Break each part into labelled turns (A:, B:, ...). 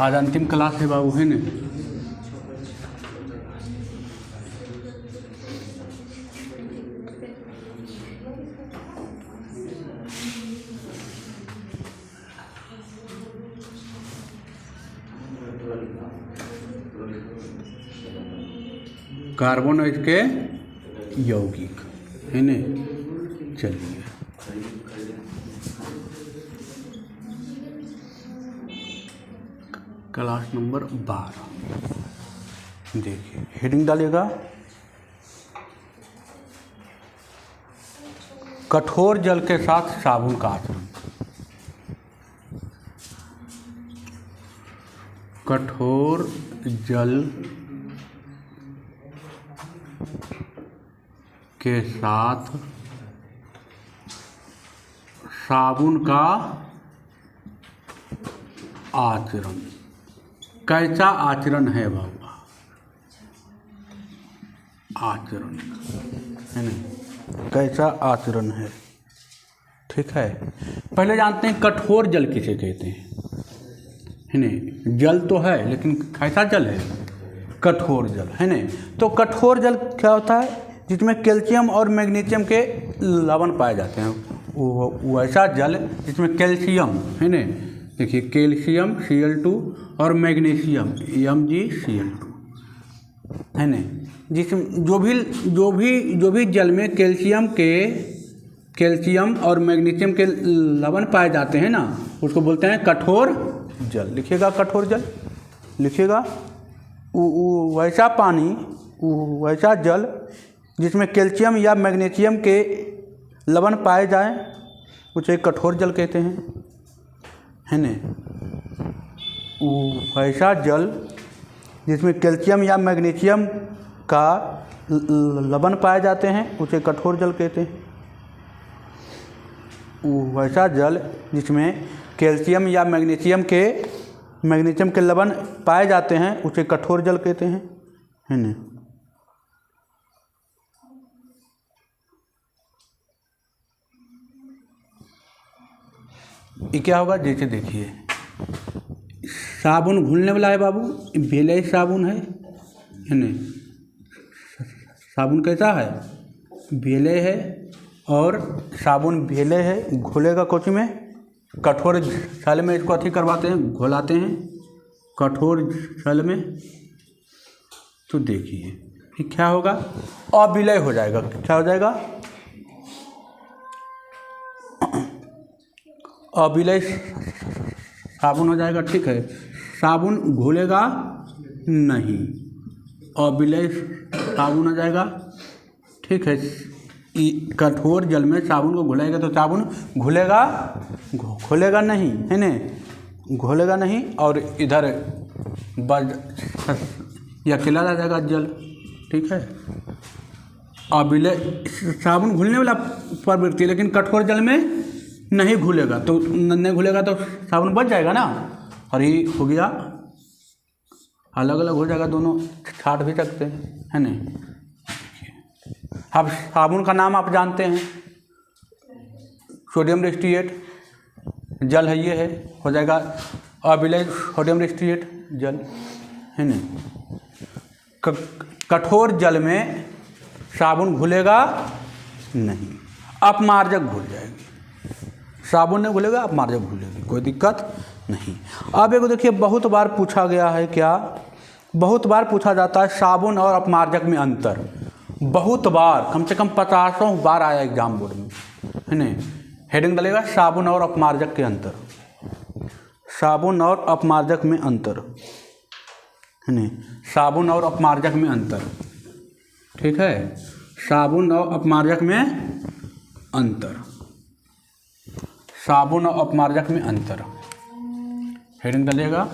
A: आज अंतिम क्लास है बाबू, है न। कार्बन और इसके यौगिक, है न। चलिए क्लास नंबर 12 देखिए, हेडिंग डालिएगा कठोर जल के साथ साबुन का आचरण। कठोर जल के साथ साबुन का आचरण। कैसा आचरण है बाबा? आचरण है ना, कैसा आचरण है। ठीक है, पहले जानते हैं कठोर जल किसे कहते हैं, है ना। जल तो है लेकिन कैसा जल है? कठोर जल, है ना। तो कठोर जल क्या होता है? जिसमें कैल्शियम और मैग्नीशियम के लवण पाए जाते हैं, वो ऐसा जल जिसमें कैल्शियम, है ना। देखिए कैल्शियम Cl2 और मैग्नीशियम MgCl2, है ना। जिसमें जो भी जल में कैल्शियम और मैग्नीशियम के लवण पाए जाते हैं ना, उसको बोलते हैं कठोर जल। लिखिएगा कठोर जल, लिखिएगा वैसा पानी, वैसा जल जिसमें कैल्शियम या मैग्नीशियम के लवण पाए जाएं, उसे कठोर जल कहते हैं, है न। वैसा जल जिसमें कैल्शियम या मैग्नीशियम का लवण पाए जाते हैं, उसे कठोर जल कहते हैं। वैसा जल जिसमें कैल्शियम या मैग्नीशियम के लवण पाए जाते हैं, उसे कठोर जल कहते हैं, है न। ये क्या होगा? जैसे देखिए साबुन घुलने वाला है बाबू, बेले साबुन है न। साबुन कैसा है? बेले है, और साबुन बेले है, घुलेगा कुछ में कठोर जल में। इसको अथी करवाते हैं, घोलाते हैं कठोर जल में। तो देखिए फिर क्या होगा? अविलय हो जाएगा। क्या हो जाएगा? अविलय साबुन हो जाएगा। ठीक है, साबुन घुलेगा नहीं, अविलय साबुन हो जाएगा। ठीक है, कठोर जल में साबुन को घुलाएगा तो साबुन घुलेगा नहीं, है न, घुलेगा नहीं। और इधर या अकेला रह जाएगा जल। ठीक है, अविलय साबुन घुलने वाला प्रवृत्ति, लेकिन कठोर जल में नहीं घुलेगा, तो नहीं घुलेगा तो साबुन बच जाएगा ना। और ये हो गया, अलग अलग हो जाएगा, दोनों छाट भी सकते हैं, है न। अब साबुन का नाम आप जानते हैं, सोडियम रेस्टिएट जल है, ये है, हो जाएगा अविलय सोडियम रेस्टिएट जल, है न। कठोर जल में साबुन घुलेगा नहीं, अपमार्जक घुल जाएगी। साबुन नहीं घुलेगा, अपमार्जक घुलेगी, कोई दिक्कत नहीं। अब एक देखिए, बहुत बार पूछा गया है, क्या बहुत बार पूछा जाता है साबुन और अपमार्जक में अंतर। बहुत बार, कम से कम 50 बार आया एग्जाम बोर्ड में, है न। हेडिंग डालेगा साबुन और अपमार्जक के अंतर। साबुन और अपमार्जक में अंतर, है न। साबुन और अपमार्जक में अंतर। ठीक है, साबुन और अपमार्जक में अंतर। साबुन और अपमार्जक में अंतर। हेडिंग डालिएगा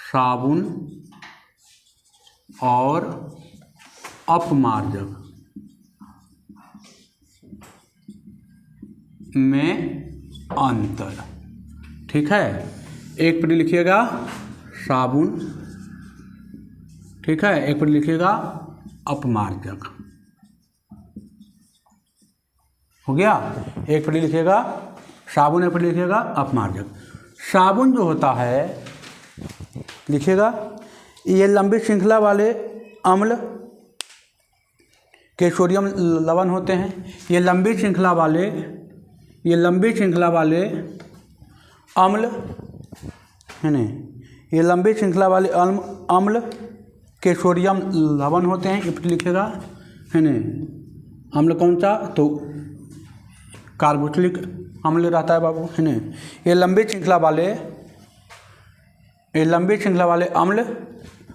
A: साबुन और अपमार्जक में अंतर। ठीक है, एक पर लिखिएगा साबुन, ठीक है, एक पर लिखिएगा अपमार्जक, हो गया। एक पर लिखिएगा साबुन, एक पर लिखिएगा अपमार्जक। साबुन जो होता है, लिखिएगा, ये लंबी श्रृंखला वाले अम्ल के सोडियम लवण होते हैं। ये लंबी श्रृंखला वाले अम्ल है ना, ये लंबी श्रृंखला वाले अम्ल के सोडियम लवण होते हैं। इफ लिखेगा है ना, अम्ल कौन सा, तो कार्बोक्सिलिक अम्ल रहता है बाबू, है ना। ये लंबी श्रृंखला वाले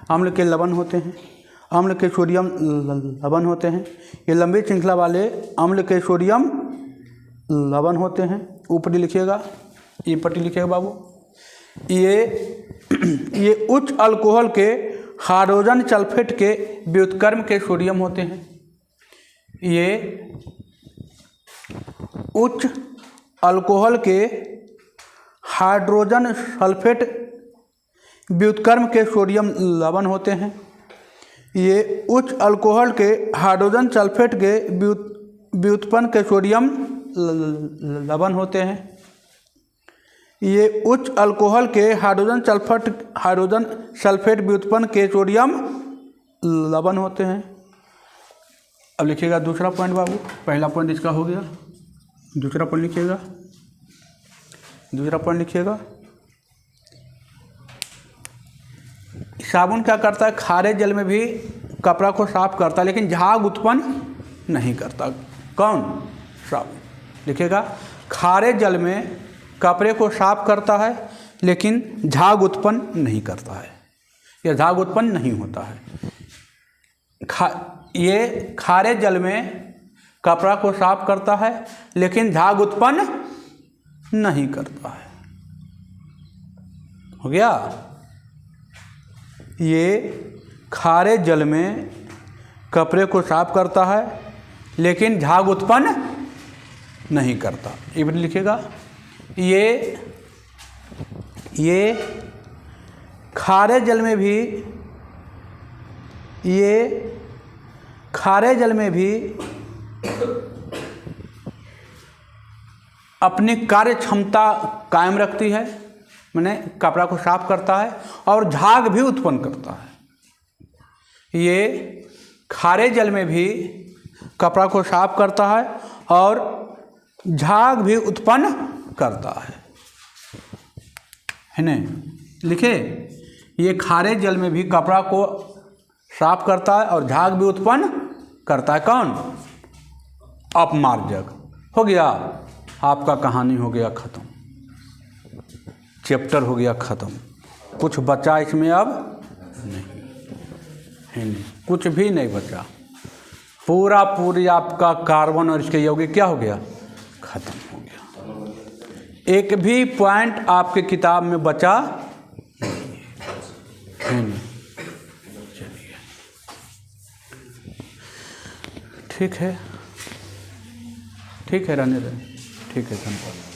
A: अम्ल के लवण होते हैं, अम्ल के सोडियम लवण होते हैं। ये लंबी श्रृंखला वाले अम्ल के सोडियम लवण होते हैं। ऊपरी लिखिएगा, ये पट्टी लिखिएगा बाबू। ये उच्च अल्कोहल के हाइड्रोजन सल्फेट के व्युत्क्रम के सोडियम होते हैं। ये उच्च अल्कोहल के हाइड्रोजन सल्फेट व्युत्क्रम के सोडियम लवण होते हैं। ये उच्च अल्कोहल के हाइड्रोजन सल्फेट के व्युत्पन्न के सोडियम लवण होते हैं। ये उच्च अल्कोहल के हाइड्रोजन सल्फेट व्युत्पन्न के सोडियम लवण होते हैं। अब लिखिएगा दूसरा पॉइंट बाबू, पहला पॉइंट इसका हो गया, दूसरा पॉइंट लिखिएगा। साबुन क्या करता है, खारे जल में भी कपड़ा को साफ करता है, लेकिन झाग उत्पन्न नहीं करता। कौन, साबुन। लिखिएगा, खारे जल में कपड़े को साफ करता है, लेकिन झाग उत्पन्न नहीं करता है, या झाग उत्पन्न नहीं होता है। ये खारे जल में कपड़ा को साफ करता है, लेकिन झाग उत्पन्न नहीं करता है। हो गया। ये खारे जल में कपड़े को साफ करता है, लेकिन झाग उत्पन्न नहीं करता। ये भी लिखिएगा, ये खारे जल में भी अपनी कार्य क्षमता कायम रखती है, माने कपड़ा को साफ करता है और झाग भी उत्पन्न करता है। ये खारे जल में भी कपड़ा को साफ करता है और झाग भी उत्पन्न करता है ना। लिखे, ये खारे जल में भी कपड़ा को साफ करता है और झाग भी उत्पन्न करता है। कौन, अपमार्जक। हो गया, आपका कहानी हो गया ख़त्म, चैप्टर हो गया ख़त्म। कुछ बचा इसमें अब नहीं है, नहीं कुछ भी नहीं बचा। पूरी आपका कार्बन और इसके यौगिक क्या हो गया, ख़त्म हो गया। एक भी पॉइंट आपके किताब में बचा नहीं है, नहीं। चलिए, ठीक है, रहने दें। ठीक है, धन्यवाद।